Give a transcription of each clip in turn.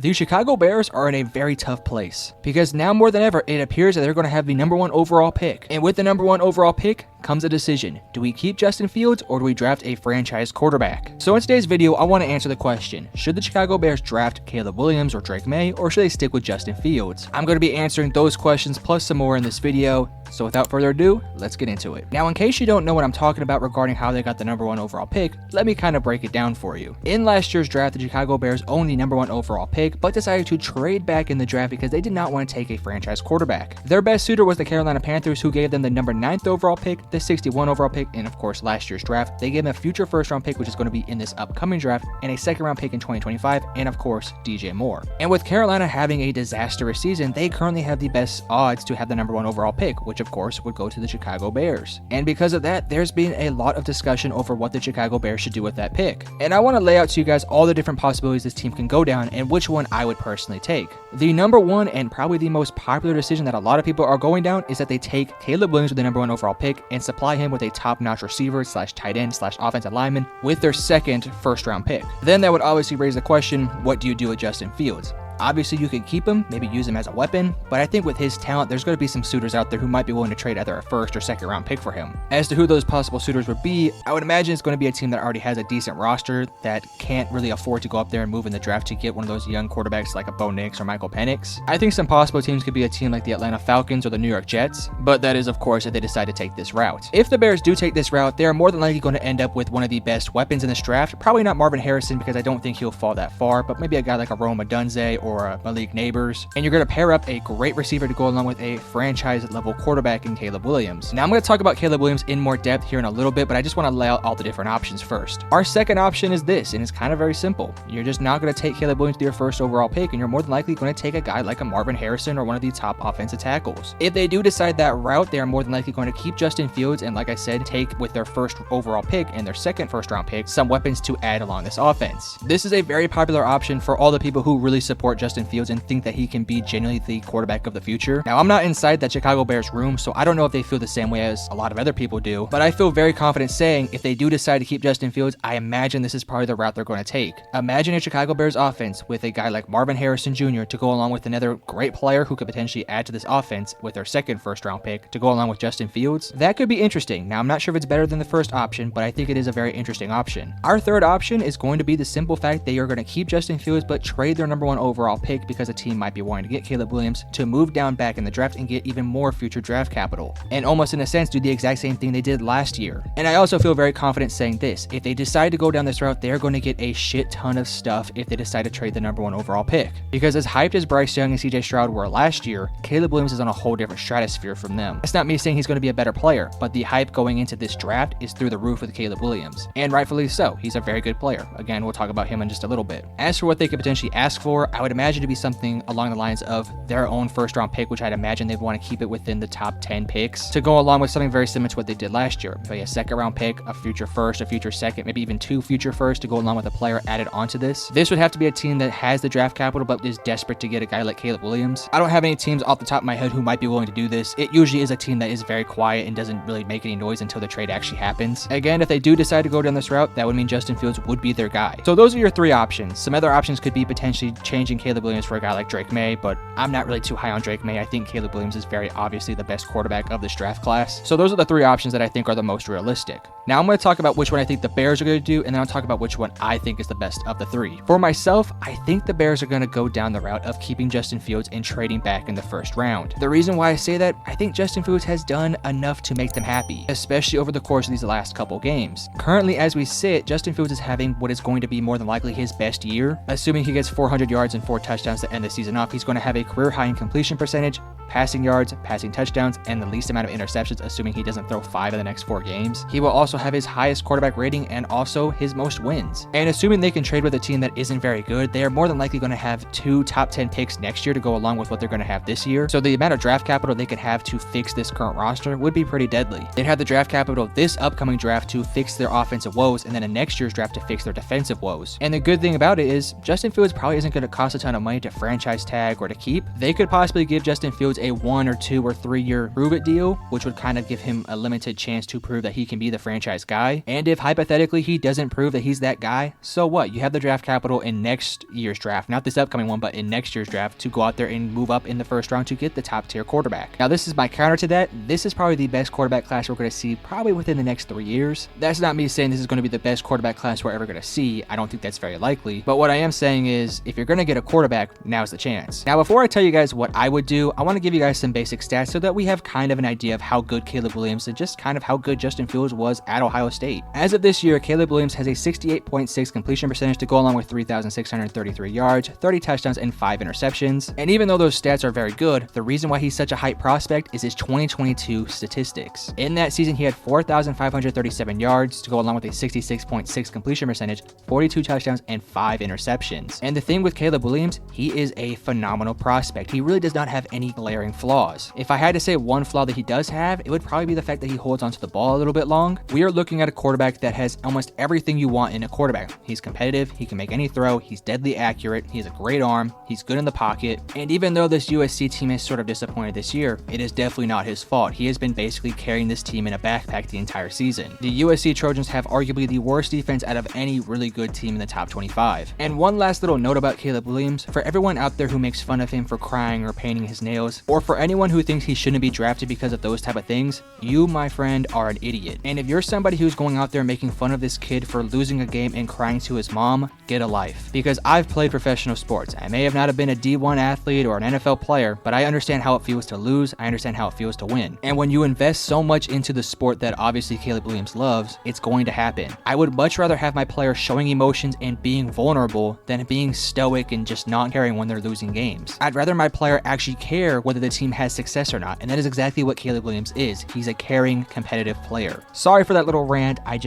The Chicago Bears are in a very tough place because now more than ever, it appears that they're going to have the #1 overall pick. And with the #1 overall pick comes a decision. Do we keep Justin Fields or do we draft a franchise quarterback? So in today's video, I want to answer the question, should the Chicago Bears draft Caleb Williams or Drake May, or should they stick with Justin Fields? I'm going to be answering those questions plus some more in this video. So without further ado, let's get into it. Now, in case you don't know what I'm talking about regarding how they got the #1 overall pick, let me kind of break it down for you. In last year's draft, the Chicago Bears owned the #1 overall pick, but decided to trade back in the draft because they did not want to take a franchise quarterback. Their best suitor was the Carolina Panthers, who gave them the #9 overall pick, the 61 overall pick, and of course last year's draft. They gave them a future first round pick, which is going to be in this upcoming draft, and a second round pick in 2025, and of course DJ Moore. And with Carolina having a disastrous season, they currently have the best odds to have the #1 overall pick, which of course would go to the Chicago Bears. And because of that, there's been a lot of discussion over what the Chicago Bears should do with that pick. And I want to lay out to you guys all the different possibilities this team can go down and which one I would personally take. The #1 and probably the most popular decision that a lot of people are going down is that they take Caleb Williams with the #1 overall pick and supply him with a top-notch receiver / tight end / offensive lineman with their second first-round pick. Then that would obviously raise the question, what do you do with Justin Fields? Obviously, you could keep him, maybe use him as a weapon, but I think with his talent, there's going to be some suitors out there who might be willing to trade either a first or second round pick for him. As to who those possible suitors would be, I would imagine it's going to be a team that already has a decent roster that can't really afford to go up there and move in the draft to get one of those young quarterbacks like a Bo Nix or Michael Penix. I think some possible teams could be a team like the Atlanta Falcons or the New York Jets, but that is of course if they decide to take this route. If the Bears do take this route, they are more than likely going to end up with one of the best weapons in this draft. Probably not Marvin Harrison because I don't think he'll fall that far, but maybe a guy like a Rome Odunze or a Malik Neighbors. And you're going to pair up a great receiver to go along with a franchise level quarterback in Caleb Williams. Now I'm going to talk about Caleb Williams in more depth here in a little bit, but I just want to lay out all the different options first. Our second option is this, and it's kind of very simple. You're just not going to take Caleb Williams with your first overall pick, and you're more than likely going to take a guy like a Marvin Harrison or one of the top offensive tackles. If they do decide that route, they are more than likely going to keep Justin Fields and, like I said, take with their first overall pick and their second first round pick some weapons to add along this offense. This is a very popular option for all the people who really support Justin Fields and think that he can be genuinely the quarterback of the future. Now, I'm not inside that Chicago Bears room, so I don't know if they feel the same way as a lot of other people do, but I feel very confident saying if they do decide to keep Justin Fields, I imagine this is probably the route they're going to take. Imagine a Chicago Bears offense with a guy like Marvin Harrison Jr. to go along with another great player who could potentially add to this offense with their second first round pick to go along with Justin Fields. That could be interesting. Now, I'm not sure if it's better than the first option, but I think it is a very interesting option. Our third option is going to be the simple fact they are going to keep Justin Fields but trade their #1 overall pick because a team might be wanting to get Caleb Williams to move down back in the draft and get even more future draft capital, and almost in a sense do the exact same thing they did last year. And I also feel very confident saying this, if they decide to go down this route, they're going to get a shit ton of stuff if they decide to trade the #1 overall pick, because as hyped as Bryce Young and CJ Stroud were last year, Caleb Williams is on a whole different stratosphere from them. That's not me saying he's going to be a better player, but the hype going into this draft is through the roof with Caleb Williams, and rightfully so. He's a very good player. Again, we'll talk about him in just a little bit. As for what they could potentially ask for, I would imagine to be something along the lines of their own first round pick, which I'd imagine they'd want to keep it within the top 10 picks to go along with something very similar to what they did last year. Maybe a second round pick, a future first, a future second, maybe even 2 future firsts to go along with a player added onto this. This would have to be a team that has the draft capital but is desperate to get a guy like Caleb Williams. I don't have any teams off the top of my head who might be willing to do this. It usually is a team that is very quiet and doesn't really make any noise until the trade actually happens. Again, if they do decide to go down this route, that would mean Justin Fields would be their guy. So those are your 3 options. Some other options could be potentially changing Caleb Williams for a guy like Drake May, but I'm not really too high on Drake May. I think Caleb Williams is very obviously the best quarterback of this draft class. So those are the 3 options that I think are the most realistic. Now I'm going to talk about which one I think the Bears are going to do, and then I'll talk about which one I think is the best of the 3. For myself, I think the Bears are going to go down the route of keeping Justin Fields and trading back in the first round. The reason why I say that, I think Justin Fields has done enough to make them happy, especially over the course of these last couple games. Currently, as we sit, Justin Fields is having what is going to be more than likely his best year. Assuming he gets 400 yards and 4 touchdowns to end the season off, he's going to have a career high in completion percentage, passing yards, passing touchdowns, and the least amount of interceptions, assuming he doesn't throw 5 in the next 4 games. He will also have his highest quarterback rating and also his most wins. And assuming they can trade with a team that isn't very good, they are more than likely going to have 2 top 10 picks next year to go along with what they're going to have this year. So the amount of draft capital they could have to fix this current roster would be pretty deadly. They'd have the draft capital this upcoming draft to fix their offensive woes, and then in next year's draft to fix their defensive woes. And the good thing about it is Justin Fields probably isn't going to cost a ton of money to franchise tag or to keep. They could possibly give Justin Fields a 1 or 2 or 3 year prove it deal, which would kind of give him a limited chance to prove that he can be the franchise guy. And if hypothetically he doesn't prove that he's that guy, so what? You have the draft capital in next year's draft, not this upcoming one, but in next year's draft, to go out there and move up in the first round to get the top tier quarterback. Now, this is my counter to that. This is probably the best quarterback class we're going to see probably within the next 3 years. That's not me saying this is going to be the best quarterback class we're ever going to see. I don't think that's very likely. But what I am saying is, if you're going to get a quarterback, now's the chance. Now, before I tell you guys what I would do, I want to give you guys some basic stats so that we have kind of an idea of how good Caleb Williams and just kind of how good Justin Fields was at Ohio State. As of this year, Caleb Williams has a 68.6 completion percentage to go along with 3,633 yards, 30 touchdowns, and 5 interceptions. And even though those stats are very good, the reason why he's such a hype prospect is his 2022 statistics. In that season, he had 4,537 yards to go along with a 66.6 completion percentage, 42 touchdowns, and 5 interceptions. And the thing with Caleb Williams, he is a phenomenal prospect. He really does not have any glaring flaws. If I had to say one flaw that he does have, it would probably be the fact that he holds onto the ball a little bit long. We are looking at a quarterback that has almost everything you want in a quarterback. He's competitive, he can make any throw, he's deadly accurate, he has a great arm, he's good in the pocket, and even though this USC team is sort of disappointed this year, it is definitely not his fault. He has been basically carrying this team in a backpack the entire season. The USC Trojans have arguably the worst defense out of any really good team in the top 25. And one last little note about Caleb Williams, for everyone out there who makes fun of him for crying or painting his nails, or for anyone who thinks he shouldn't be drafted because of those type of things, you, my friend, are an idiot. And if you're somebody who's going out there making fun of this kid for losing a game and crying to his mom, get a life. Because I've played professional sports. I may have not have been a D1 athlete or an NFL player, but I understand how it feels to lose. I understand how it feels to win. And when you invest so much into the sport that obviously Caleb Williams loves, it's going to happen. I would much rather have my players showing emotions and being vulnerable than being stoic and just not caring when they're losing games. I'd rather my player actually care whether the team has success or not, and that is exactly what Caleb Williams is. He's a caring, competitive player. Sorry for that little rant. I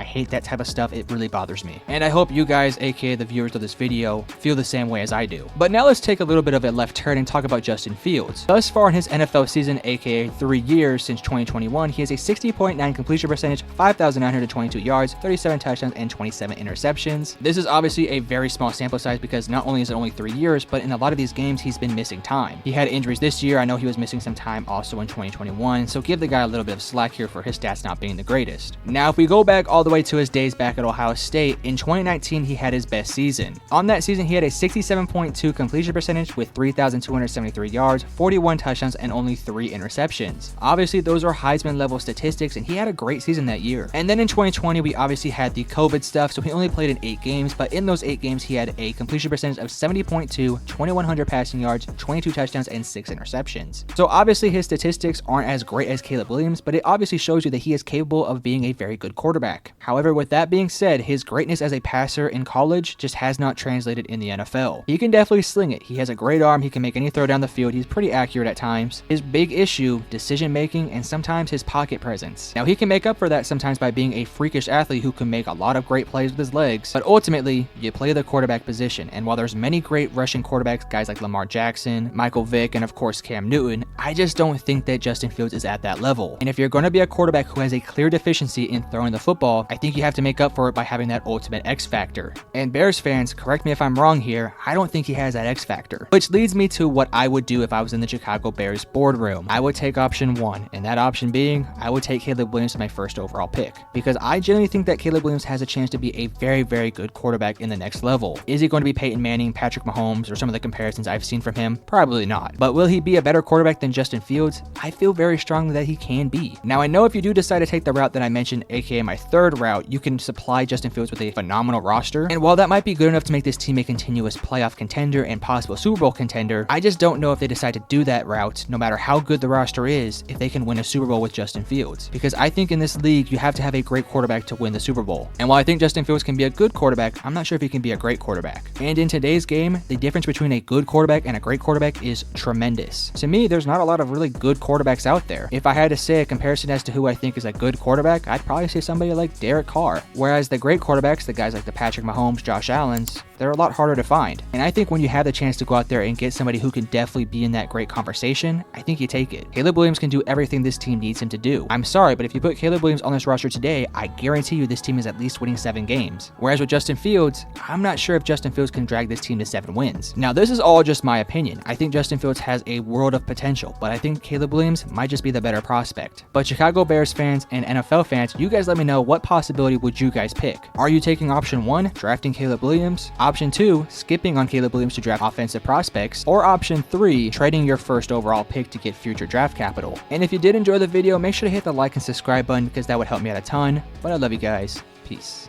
hate that type of stuff. It really bothers me. And I hope you guys, aka the viewers of this video, feel the same way as I do. But now let's take a little bit of a left turn and talk about Justin Fields. Thus far in his NFL season, aka 3 years since 2021, he has a 60.9 completion percentage, 5,922 yards, 37 touchdowns, and 27 interceptions. This is obviously a very small sample size because not only is it only 3 years, but in a lot of these games, he's been missing time. He had injuries this year. I know he was missing some time also in 2021, so give the guy a little bit of slack here for his stats not being the greatest. Now, if we go back all the way to his days back at Ohio State, in 2019, he had his best season. On that season, he had a 67.2 completion percentage with 3,273 yards, 41 touchdowns, and only 3 interceptions. Obviously, those are Heisman level statistics, and he had a great season that year. And then in 2020, we obviously had the COVID stuff, so he only played in 8 games, but in those 8 games, he had a completion percentage of 70.2, 2,100 passing yards, 22 touchdowns, and 6 interceptions. So obviously, his statistics aren't as great as Caleb Williams, but it obviously shows you that he is capable of being a very good quarterback. However, with that being said, his greatness as a passer in college just has not translated in the NFL. He can definitely sling it. He has a great arm. He can make any throw down the field. He's pretty accurate at times. His big issue, decision making, and sometimes his pocket presence. Now, he can make up for that sometimes by being a freakish athlete who can make a lot of great plays with his legs, but ultimately, you play the quarterback position. And while there's many great rushing quarterbacks, guys like Lamar Jackson, Michael Vick, and of course Cam Newton, I just don't think that Justin Fields is at that level. And if you're going to be a quarterback who has a clear deficiency in throwing the football, I think you have to make up for it by having that ultimate X factor. And Bears fans, correct me if I'm wrong here, I don't think he has that X factor. Which leads me to what I would do if I was in the Chicago Bears boardroom. I would take option 1, and that option being, I would take Caleb Williams as my first overall pick. Because I genuinely think that Caleb Williams has a chance to be a very, very good quarterback in the next level. Is he going to be Peyton Manning, Patrick Mahomes, or some of the comparisons I've seen from him? Probably not. But will he be a better quarterback than Justin Fields? I feel very strongly that he can be. Now, I know if you do decide to take the route that I mentioned, aka my third route, you can supply Justin Fields with a phenomenal roster. And while that might be good enough to make this team a continuous playoff contender and possible Super Bowl contender, I just don't know if they decide to do that route, no matter how good the roster is, if they can win a Super Bowl with Justin Fields. Because I think in this league, you have to have a great quarterback to win the Super Bowl. And while I think Justin Fields can be a good quarterback, I'm not sure if he can be a great quarterback. And in today's game, the difference between a good quarterback and a great quarterback is tremendous. To me, there's not a lot of really good quarterbacks out there. If I had to say a comparison as to who I think is a good quarterback, I'd probably say somebody like Derek Carr. Whereas the great quarterbacks, the guys like the Patrick Mahomes, Josh Allens, they're a lot harder to find. And I think when you have the chance to go out there and get somebody who can definitely be in that great conversation, I think you take it. Caleb Williams can do everything this team needs him to do. I'm sorry, but if you put Caleb Williams on this roster today, I guarantee you this team is at least winning 7 games. Whereas with Justin Fields, I'm not sure if Justin Fields can drag this team to 7 wins. Now, this is all just my opinion. I think Justin Fields has a world of potential, but I think Caleb Williams might just be the better prospect. But Chicago Bears fans and NFL fans, you guys let me know, what possibility would you guys pick? Are you taking option 1, drafting Caleb Williams? Option 2, skipping on Caleb Williams to draft offensive prospects? Or option 3, trading your first overall pick to get future draft capital? And if you did enjoy the video, make sure to hit the like and subscribe button because that would help me out a ton. But I love you guys. Peace.